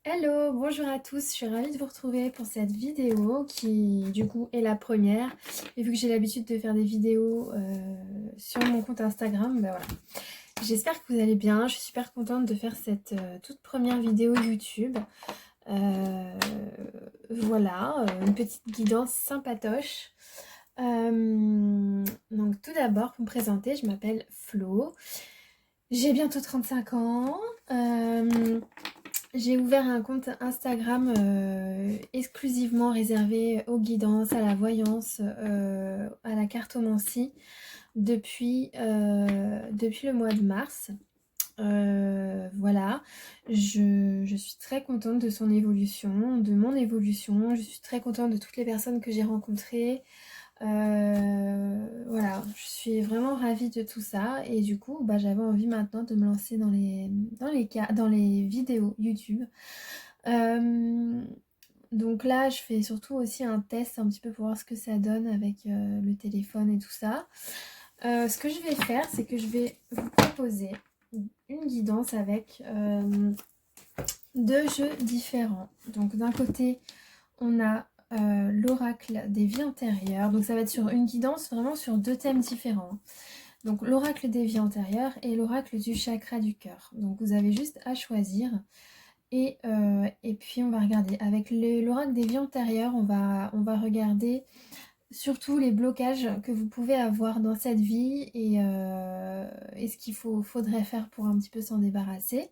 Hello, bonjour à tous, je suis ravie de vous retrouver pour cette vidéo qui du coup est la première. Et vu que j'ai l'habitude de faire des vidéos sur mon compte Instagram, ben voilà. J'espère que vous allez bien, je suis super contente de faire cette toute première vidéo YouTube. Voilà, une petite guidance sympatoche. Donc tout d'abord, pour me présenter, je m'appelle Flo, j'ai bientôt 35 ans. J'ai ouvert un compte Instagram exclusivement réservé aux guidances, à la voyance, à la cartomancie depuis le mois de mars. Voilà, je suis très contente de son évolution, de mon évolution. Je suis très contente de toutes les personnes que j'ai rencontrées. Voilà, je suis vraiment ravie de tout ça et du coup bah, j'avais envie maintenant de me lancer dans les vidéos YouTube. Euh, donc là je fais surtout aussi un test un petit peu pour voir ce que ça donne avec le téléphone et tout ça. Ce que je vais faire, c'est que je vais vous proposer une guidance avec deux jeux différents. Donc d'un côté on a l'oracle des vies antérieures. Donc ça va être sur une guidance vraiment sur deux thèmes différents. Donc l'oracle des vies antérieures et l'oracle du chakra du cœur. Donc vous avez juste à choisir. Et puis on va regarder. Avec l'oracle des vies antérieures, on va regarder surtout les blocages que vous pouvez avoir dans cette vie et ce qu'il faudrait faire pour un petit peu s'en débarrasser.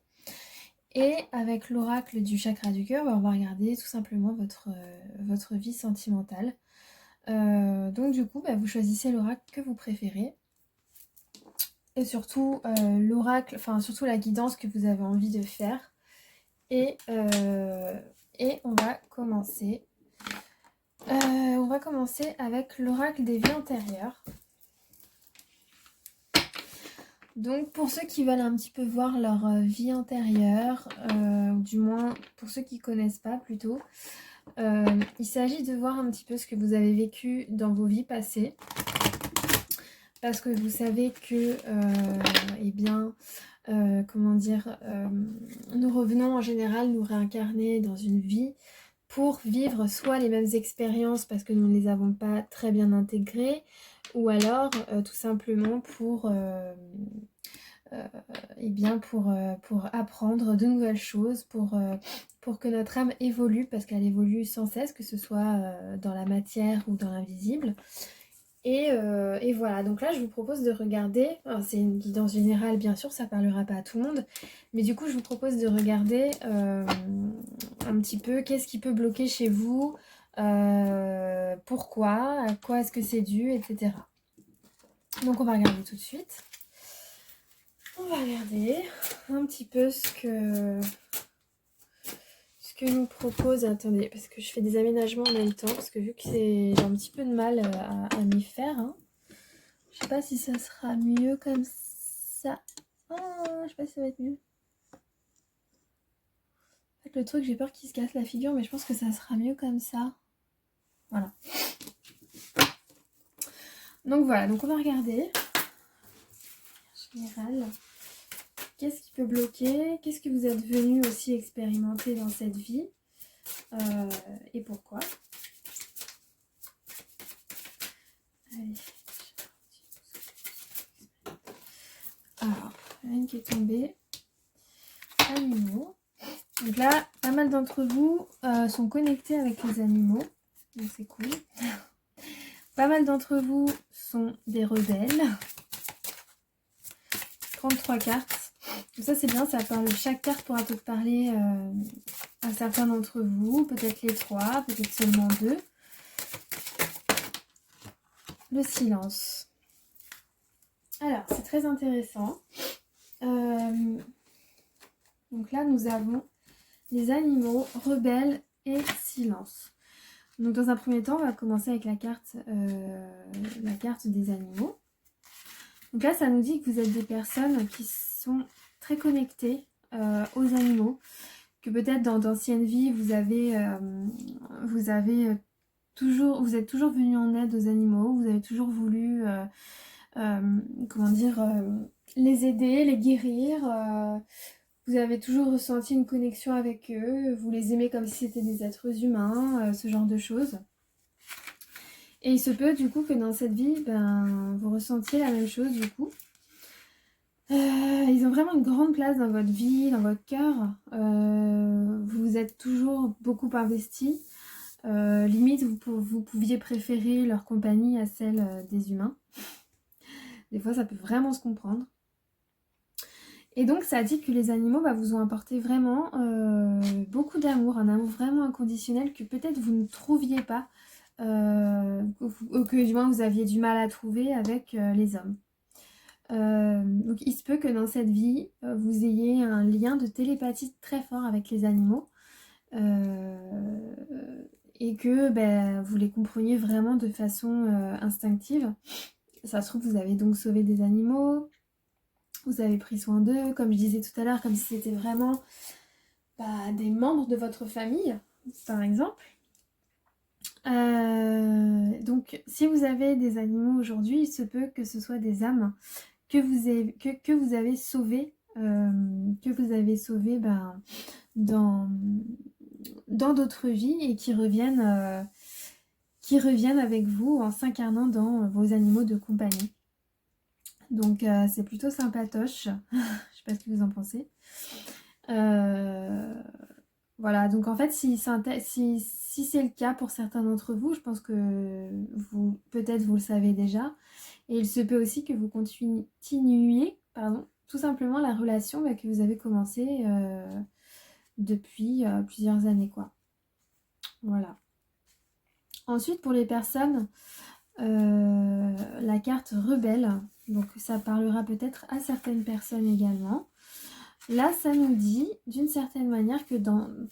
Et avec l'oracle du chakra du cœur, on va regarder tout simplement votre vie sentimentale. Donc du coup, vous choisissez l'oracle que vous préférez. Et surtout l'oracle, enfin surtout la guidance que vous avez envie de faire. Et on va commencer. On va commencer avec l'oracle des vies antérieures. Donc pour ceux qui veulent un petit peu voir leur vie antérieure, du moins pour ceux qui ne connaissent pas plutôt, il s'agit de voir un petit peu ce que vous avez vécu dans vos vies passées. Parce que vous savez que, eh bien, comment dire, nous revenons en général nous réincarner dans une vie pour vivre soit les mêmes expériences parce que nous ne les avons pas très bien intégrées, ou alors tout simplement eh bien pour apprendre de nouvelles choses, pour que notre âme évolue, parce qu'elle évolue sans cesse, que ce soit dans la matière ou dans l'invisible. Et voilà, donc là je vous propose de regarder, c'est une guidance générale bien sûr, ça parlera pas à tout le monde, mais du coup je vous propose de regarder un petit peu qu'est-ce qui peut bloquer chez vous, pourquoi, à quoi est-ce que c'est dû, etc. Donc on va regarder tout de suite. On va regarder un petit peu ce que nous propose. Attendez, parce que je fais des aménagements en même temps, parce que vu que j'ai un petit peu de mal à m'y faire, hein. Je sais pas si ça sera mieux comme ça. Oh, je sais pas si ça va être mieux. En fait, le truc, j'ai peur qu'il se casse la figure, mais je pense que ça sera mieux comme ça. Voilà. Donc voilà, donc on va regarder. En général, qu'est-ce qui peut bloquer? Qu'est-ce que vous êtes venu aussi expérimenter dans cette vie? Et pourquoi? Allez. Alors, une qui est tombée. Animaux. Donc là, pas mal d'entre vous sont connectés avec les animaux. Donc c'est cool. Pas mal d'entre vous sont des rebelles. 33 cartes. Donc ça c'est bien, ça parle. Chaque carte pourra peut-être parler à certains d'entre vous. Peut-être les trois, peut-être seulement deux. Le silence. Alors, c'est très intéressant. Donc là, nous avons les animaux, rebelles et silence. Donc dans un premier temps, on va commencer avec la carte des animaux. Donc là, ça nous dit que vous êtes des personnes qui sont très connectées aux animaux, que peut-être dans d'anciennes vies, vous êtes toujours venu en aide aux animaux, vous avez toujours voulu, comment dire, les aider, les guérir, Vous avez toujours ressenti une connexion avec eux, vous les aimez comme si c'était des êtres humains, ce genre de choses. Et il se peut du coup que dans cette vie, vous ressentiez la même chose du coup. Ils ont vraiment une grande place dans votre vie, dans votre cœur. Vous vous êtes toujours beaucoup investi. Limite, vous pouviez préférer leur compagnie à celle des humains. Des fois, ça peut vraiment se comprendre. Et donc, ça dit que les animaux vous ont apporté vraiment beaucoup d'amour, un amour vraiment inconditionnel que peut-être vous ne trouviez pas, que du moins vous aviez du mal à trouver avec les hommes. Donc il se peut que dans cette vie, vous ayez un lien de télépathie très fort avec les animaux et que vous les compreniez vraiment de façon instinctive. Ça se trouve, vous avez donc sauvé des animaux, vous avez pris soin d'eux, comme je disais tout à l'heure, comme si c'était vraiment des membres de votre famille, par exemple. Donc si vous avez des animaux aujourd'hui, il se peut que ce soit des âmes que vous avez sauvées, dans d'autres vies et qui reviennent avec vous en s'incarnant dans vos animaux de compagnie. Donc c'est plutôt sympatoche. Je sais pas ce que vous en pensez. Voilà, donc en fait si c'est le cas pour certains d'entre vous, je pense que peut-être vous le savez déjà. Et il se peut aussi que vous continuiez, tout simplement la relation que vous avez commencée depuis plusieurs années, quoi. Voilà. Ensuite, pour les personnes, la carte rebelle, donc ça parlera peut-être à certaines personnes également. Là, ça nous dit, d'une certaine manière, que tout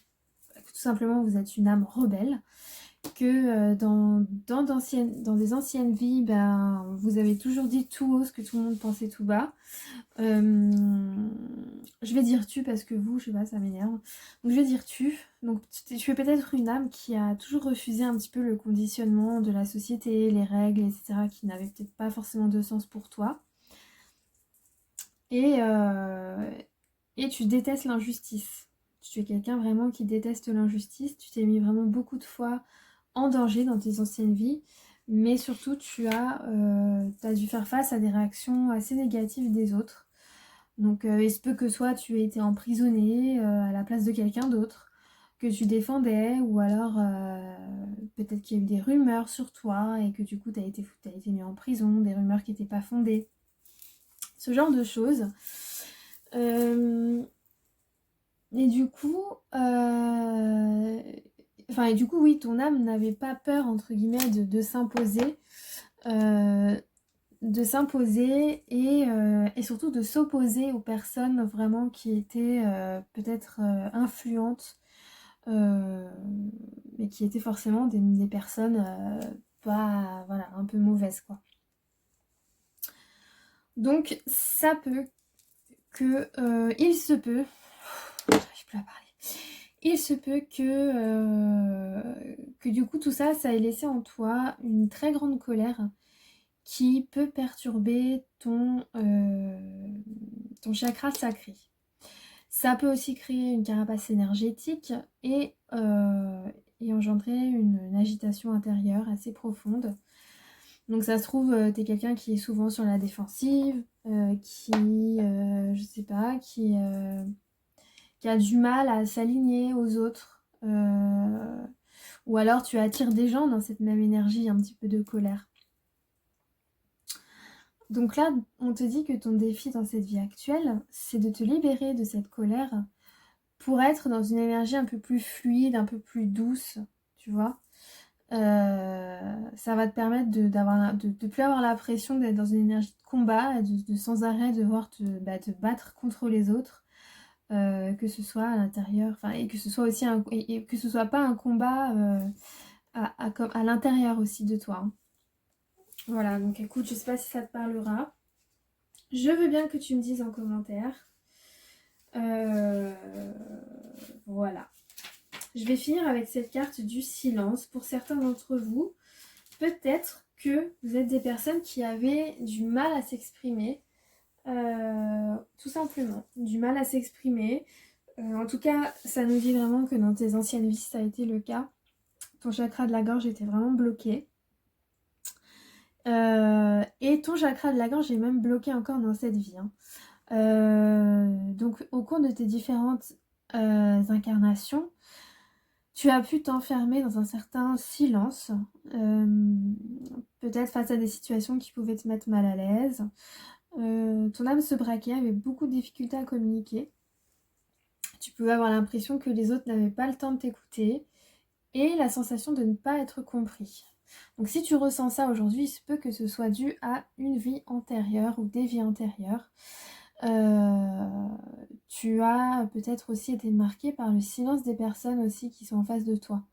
simplement, vous êtes une âme rebelle, que dans des anciennes vies, vous avez toujours dit tout haut ce que tout le monde pensait tout bas. Je vais dire tu parce que vous, je sais pas, ça m'énerve. Donc je vais dire tu. Donc tu es peut-être une âme qui a toujours refusé un petit peu le conditionnement de la société, les règles, etc. qui n'avaient peut-être pas forcément de sens pour toi. Et tu détestes l'injustice. Tu es quelqu'un vraiment qui déteste l'injustice. Tu t'es mis vraiment beaucoup de fois en danger dans tes anciennes vies. Mais surtout, tu as dû faire face à des réactions assez négatives des autres. Donc il se peut que soit tu aies été emprisonné à la place de quelqu'un d'autre, que tu défendais, ou alors peut-être qu'il y a eu des rumeurs sur toi et que du coup tu as été mis en prison, des rumeurs qui n'étaient pas fondées. Ce genre de choses. Et du coup, oui, ton âme n'avait pas peur, entre guillemets, de s'imposer. Et surtout de s'opposer aux personnes vraiment qui étaient peut-être influentes, mais qui étaient forcément des personnes un peu mauvaises, quoi. Donc ça peut que il se peut, j'arrive plus à parler. Il se peut que du coup tout ça ait laissé en toi une très grande colère qui peut perturber ton chakra sacré. Ça peut aussi créer une carapace énergétique et engendrer une agitation intérieure assez profonde. Donc ça se trouve, t'es quelqu'un qui est souvent sur la défensive, je sais pas, qui a du mal à s'aligner aux autres. Ou alors tu attires des gens dans cette même énergie, un petit peu de colère. Donc là, on te dit que ton défi dans cette vie actuelle, c'est de te libérer de cette colère pour être dans une énergie un peu plus fluide, un peu plus douce, tu vois. Ça va te permettre de plus avoir la pression d'être dans une énergie de combat, de sans arrêt devoir te battre contre les autres, que ce soit à l'intérieur, et que ce soit aussi et que ce soit pas un combat à l'intérieur aussi de toi, hein. Voilà, donc écoute, je sais pas si ça te parlera. Je veux bien que tu me dises en commentaire. Voilà. Je vais finir avec cette carte du silence. Pour certains d'entre vous, peut-être que vous êtes des personnes qui avaient du mal à s'exprimer, tout simplement, du mal à s'exprimer. En tout cas, ça nous dit vraiment que dans tes anciennes vies, ça a été le cas. Ton chakra de la gorge était vraiment bloqué. Et ton chakra de la gorge est même bloqué encore dans cette vie. Hein. Donc au cours de tes différentes incarnations, tu as pu t'enfermer dans un certain silence, peut-être face à des situations qui pouvaient te mettre mal à l'aise. Ton âme se braquait, avait beaucoup de difficultés à communiquer. Tu pouvais avoir l'impression que les autres n'avaient pas le temps de t'écouter et la sensation de ne pas être compris. Donc si tu ressens ça aujourd'hui, il se peut que ce soit dû à une vie antérieure ou des vies antérieures. Tu as peut-être aussi été marqué par le silence des personnes aussi qui sont en face de toi.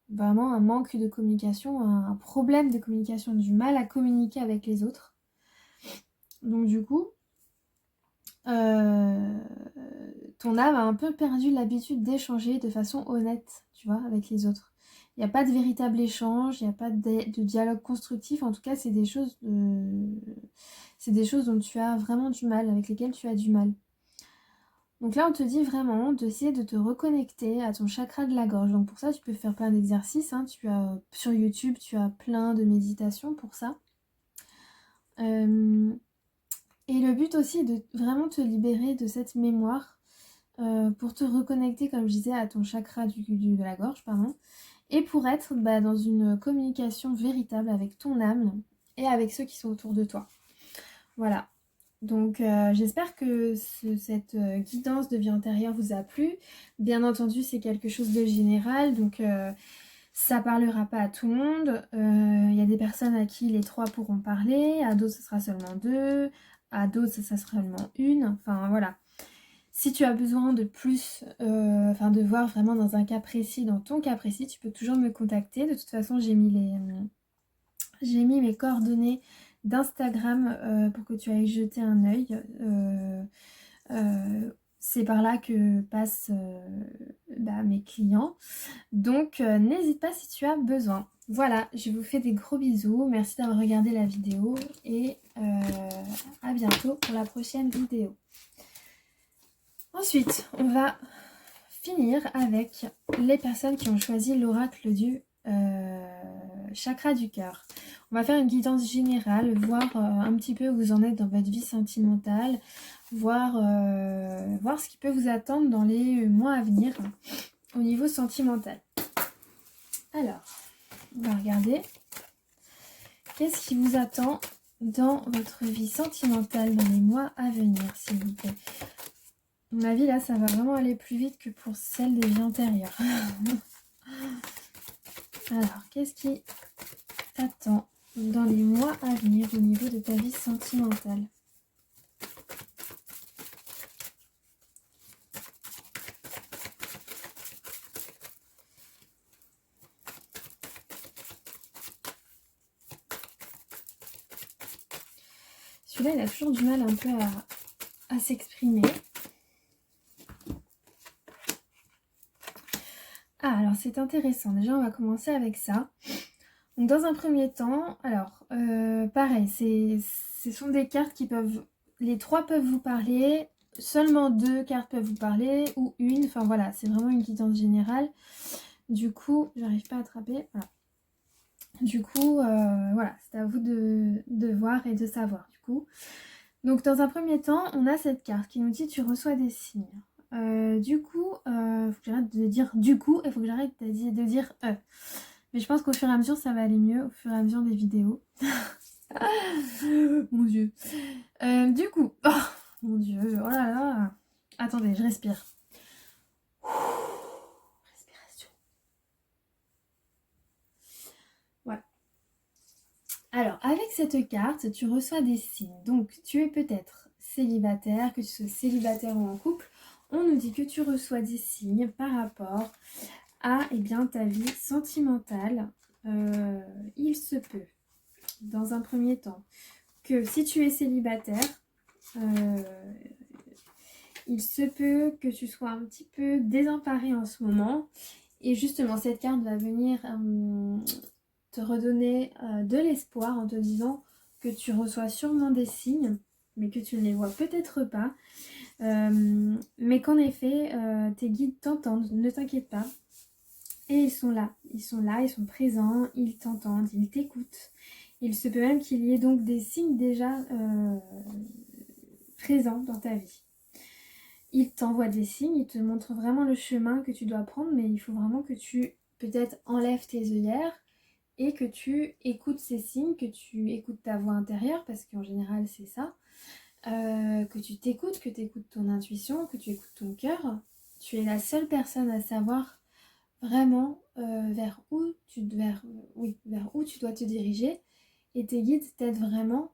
Vraiment un manque de communication, un problème de communication, du mal à communiquer avec les autres. Donc du coup, ton âme a un peu perdu l'habitude d'échanger de façon honnête, tu vois, avec les autres. Il n'y a pas de véritable échange, il n'y a pas de dialogue constructif. En tout cas, c'est des choses dont tu as vraiment du mal, avec lesquelles tu as du mal. Donc là, on te dit vraiment d'essayer de te reconnecter à ton chakra de la gorge. Donc pour ça, tu peux faire plein d'exercices. Hein. Sur YouTube, tu as plein de méditations pour ça. Et le but aussi est de vraiment te libérer de cette mémoire pour te reconnecter, comme je disais, à ton chakra de la gorge, pardon. Et pour être dans une communication véritable avec ton âme et avec ceux qui sont autour de toi. Voilà. Donc j'espère que cette guidance de vie antérieure vous a plu. Bien entendu, c'est quelque chose de général, donc ça parlera pas à tout le monde. Il y a des personnes à qui les 3 pourront parler, à d'autres ce sera seulement 2, à d'autres ça sera seulement 1. Enfin voilà. Si tu as besoin de plus, de voir vraiment dans un cas précis, dans ton cas précis, tu peux toujours me contacter. De toute façon, j'ai mis mes coordonnées d'Instagram pour que tu ailles jeter un œil. C'est par là que passent mes clients. Donc n'hésite pas si tu as besoin. Voilà, je vous fais des gros bisous. Merci d'avoir regardé la vidéo et à bientôt pour la prochaine vidéo. Ensuite, on va finir avec les personnes qui ont choisi l'oracle du chakra du cœur. On va faire une guidance générale, voir un petit peu où vous en êtes dans votre vie sentimentale, voir ce qui peut vous attendre dans les mois à venir au niveau sentimental. Alors, on va regarder qu'est-ce qui vous attend dans votre vie sentimentale dans les mois à venir, s'il vous plaît. À mon avis, là, ça va vraiment aller plus vite que pour celle des vies antérieures. Alors, qu'est-ce qui t'attend dans les mois à venir au niveau de ta vie sentimentale? Celui-là, il a toujours du mal un peu à s'exprimer. Ah, alors c'est intéressant. Déjà, on va commencer avec ça. Donc, dans un premier temps, alors, pareil, ce sont des cartes qui peuvent... Les 3 peuvent vous parler, seulement 2 cartes peuvent vous parler, ou une. Enfin, voilà, c'est vraiment une guidance générale. Du coup, j'arrive pas à attraper. Voilà. Du coup, voilà, c'est à vous de voir et de savoir, du coup. Donc, dans un premier temps, on a cette carte qui nous dit « Tu reçois des signes ». Du coup, il faut que j'arrête de dire « du coup » et il faut que j'arrête de dire « Mais je pense qu'au fur et à mesure, ça va aller mieux, au fur et à mesure des vidéos. Mon Dieu. Du coup, oh mon Dieu, oh là là. Attendez, je respire. Respiration. Voilà. Alors, avec cette carte, tu reçois des signes. Donc, tu es peut-être célibataire, que tu sois célibataire ou en couple. On nous dit que tu reçois des signes par rapport à ta vie sentimentale. Il se peut, dans un premier temps, que si tu es célibataire, il se peut que tu sois un petit peu désemparé en ce moment. Et justement, cette carte va venir te redonner de l'espoir en te disant que tu reçois sûrement des signes mais que tu ne les vois peut-être pas. Mais qu'en effet, tes guides t'entendent, ne t'inquiète pas. Et ils sont là, ils sont présents, ils t'entendent, ils t'écoutent. Il se peut même qu'il y ait donc des signes déjà présents dans ta vie. Ils t'envoient des signes, ils te montrent vraiment le chemin que tu dois prendre, mais il faut vraiment que tu peut-être enlèves tes œillères et que tu écoutes ces signes, que tu écoutes ta voix intérieure, parce qu'en général c'est ça, que tu t'écoutes, que tu écoutes ton intuition, que tu écoutes ton cœur. Tu es la seule personne à savoir vraiment vers où tu dois te diriger, et tes guides t'aident vraiment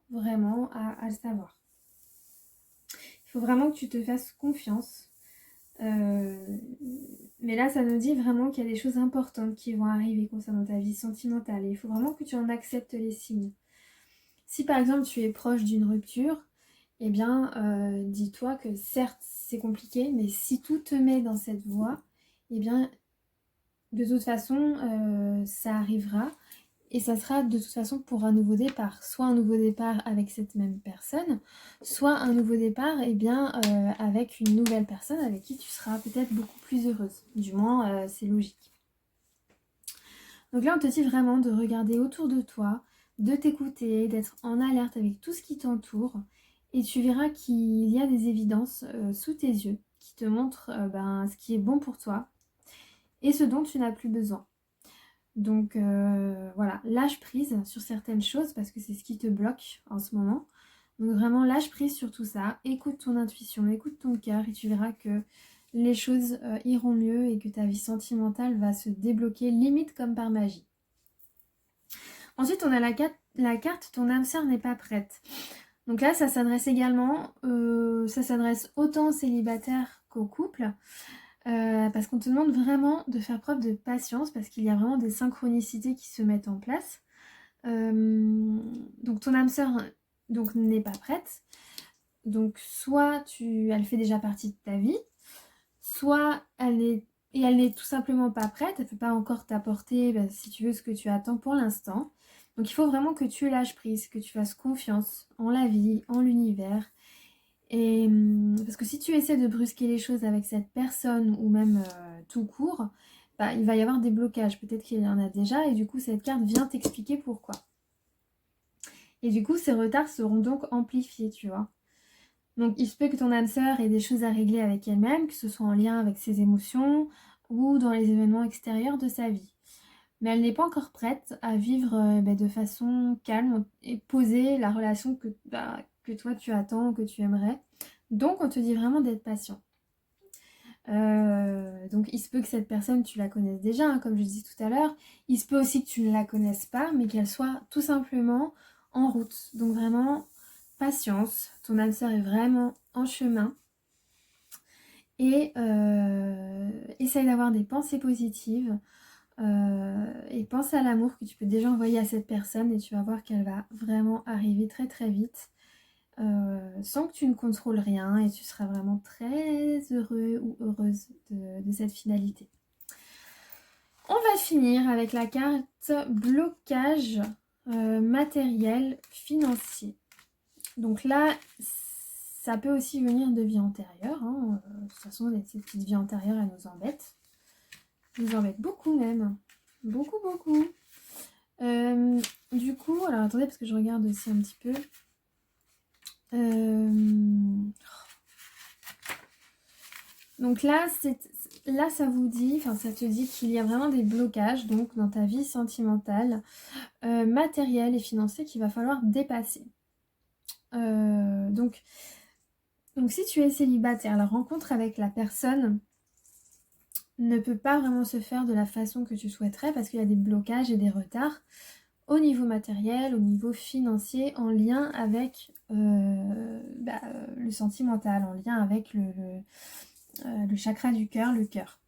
à le savoir. Il faut vraiment que tu te fasses confiance. Mais là, ça nous dit vraiment qu'il y a des choses importantes qui vont arriver concernant ta vie sentimentale. Et il faut vraiment que tu en acceptes les signes. Si par exemple tu es proche d'une rupture, eh bien dis-toi que certes c'est compliqué, mais si tout te met dans cette voie, eh bien de toute façon ça arrivera. Et ça sera de toute façon pour un nouveau départ. Soit un nouveau départ avec cette même personne, soit un nouveau départ avec une nouvelle personne avec qui tu seras peut-être beaucoup plus heureuse. Du moins, c'est logique. Donc là, on te dit vraiment de regarder autour de toi, de t'écouter, d'être en alerte avec tout ce qui t'entoure. Et tu verras qu'il y a des évidences sous tes yeux qui te montrent ce qui est bon pour toi et ce dont tu n'as plus besoin. Donc voilà, lâche prise sur certaines choses parce que c'est ce qui te bloque en ce moment. Donc vraiment lâche prise sur tout ça, écoute ton intuition, écoute ton cœur et tu verras que les choses iront mieux et que ta vie sentimentale va se débloquer limite comme par magie. Ensuite on a la carte ton âme sœur n'est pas prête. Donc là ça s'adresse également, ça s'adresse autant aux célibataires qu'aux couples. Parce qu'on te demande vraiment de faire preuve de patience parce qu'il y a vraiment des synchronicités qui se mettent en place. Donc ton âme sœur n'est pas prête. Donc soit elle fait déjà partie de ta vie, soit elle n'est tout simplement pas prête, elle ne peut pas encore t'apporter si tu veux ce que tu attends pour l'instant. Donc il faut vraiment que tu lâches prise, que tu fasses confiance en la vie, en l'univers. Et parce que si tu essaies de brusquer les choses avec cette personne ou même tout court, il va y avoir des blocages. Peut-être qu'il y en a déjà et du coup cette carte vient t'expliquer pourquoi. Et du coup ces retards seront donc amplifiés, tu vois. Donc il se peut que ton âme sœur ait des choses à régler avec elle-même, que ce soit en lien avec ses émotions ou dans les événements extérieurs de sa vie. Mais elle n'est pas encore prête à vivre de façon calme et posée la relation que toi tu attends, que tu aimerais. Donc on te dit vraiment d'être patient. Donc il se peut que cette personne tu la connaisses déjà, hein, comme je disais tout à l'heure. Il se peut aussi que tu ne la connaisses pas, mais qu'elle soit tout simplement en route. Donc vraiment, patience. Ton âme sœur est vraiment en chemin. Et essaye d'avoir des pensées positives. Et pense à l'amour que tu peux déjà envoyer à cette personne et tu vas voir qu'elle va vraiment arriver très très vite sans que tu ne contrôles rien et tu seras vraiment très heureux ou heureuse de cette finalité. On va finir avec la carte blocage matériel financier. Donc là, ça peut aussi venir de vie antérieure. Hein. De toute façon, ces petites vies antérieures, elles nous embêtent. Nous embêtent beaucoup même. Beaucoup, beaucoup. Du coup, alors attendez, parce que je regarde aussi un petit peu. Donc là, ça vous dit, enfin ça te dit qu'il y a vraiment des blocages donc dans ta vie sentimentale, matérielle et financière qu'il va falloir dépasser. Donc si tu es célibataire, la rencontre avec la personne ne peut pas vraiment se faire de la façon que tu souhaiterais parce qu'il y a des blocages et des retards au niveau matériel, au niveau financier, en lien avec le sentimental, en lien avec le chakra du cœur, le cœur.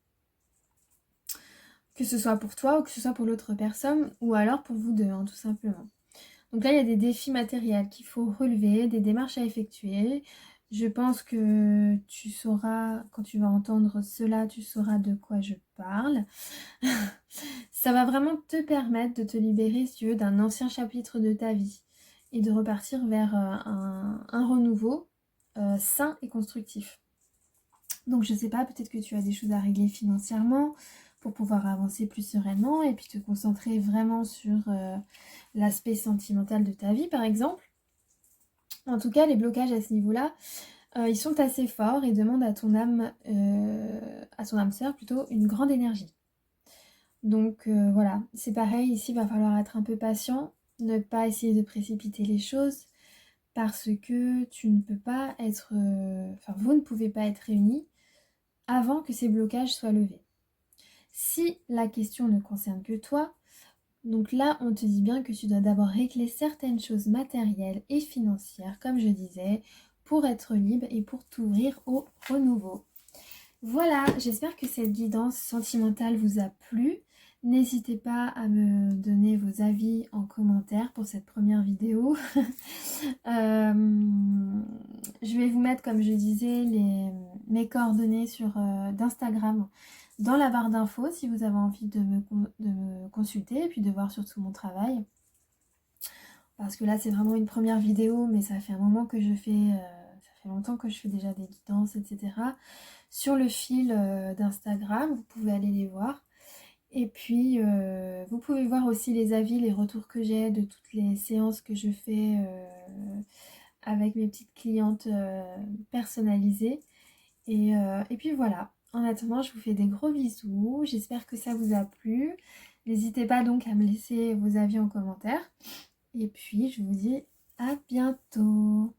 Que ce soit pour toi ou que ce soit pour l'autre personne, ou alors pour vous deux, hein, tout simplement. Donc là, il y a des défis matériels qu'il faut relever, des démarches à effectuer. Je pense que tu sauras, quand tu vas entendre cela, tu sauras de quoi je parle. Ça va vraiment te permettre de te libérer, si tu veux, d'un ancien chapitre de ta vie. et de repartir vers un renouveau sain et constructif. Donc je sais pas, peut-être que tu as des choses à régler financièrement pour pouvoir avancer plus sereinement et puis te concentrer vraiment sur l'aspect sentimental de ta vie par exemple. En tout cas, les blocages à ce niveau-là, ils sont assez forts et demandent à ton âme sœur plutôt, une grande énergie. Donc voilà, c'est pareil, ici il va falloir être un peu patient, ne pas essayer de précipiter les choses parce que tu ne peux pas être, enfin vous ne pouvez pas être réunis avant que ces blocages soient levés. Si la question ne concerne que toi, donc là on te dit bien que tu dois d'abord régler certaines choses matérielles et financières, comme je disais, pour être libre et pour t'ouvrir au renouveau. Voilà, j'espère que cette guidance sentimentale vous a plu. N'hésitez pas à me donner vos avis en commentaire pour cette première vidéo. Je vais vous mettre, comme je disais, mes coordonnées d'Instagram dans la barre d'infos si vous avez envie de me consulter et puis de voir surtout mon travail. Parce que là, c'est vraiment une première vidéo, mais ça fait un moment que je fais... ça fait longtemps que je fais déjà des guidances, etc. Sur le fil d'Instagram, vous pouvez aller les voir. Et puis, vous pouvez voir aussi les avis, les retours que j'ai de toutes les séances que je fais avec mes petites clientes personnalisées. Et puis voilà. En attendant, je vous fais des gros bisous. J'espère que ça vous a plu. N'hésitez pas donc à me laisser vos avis en commentaire. Et puis, je vous dis à bientôt.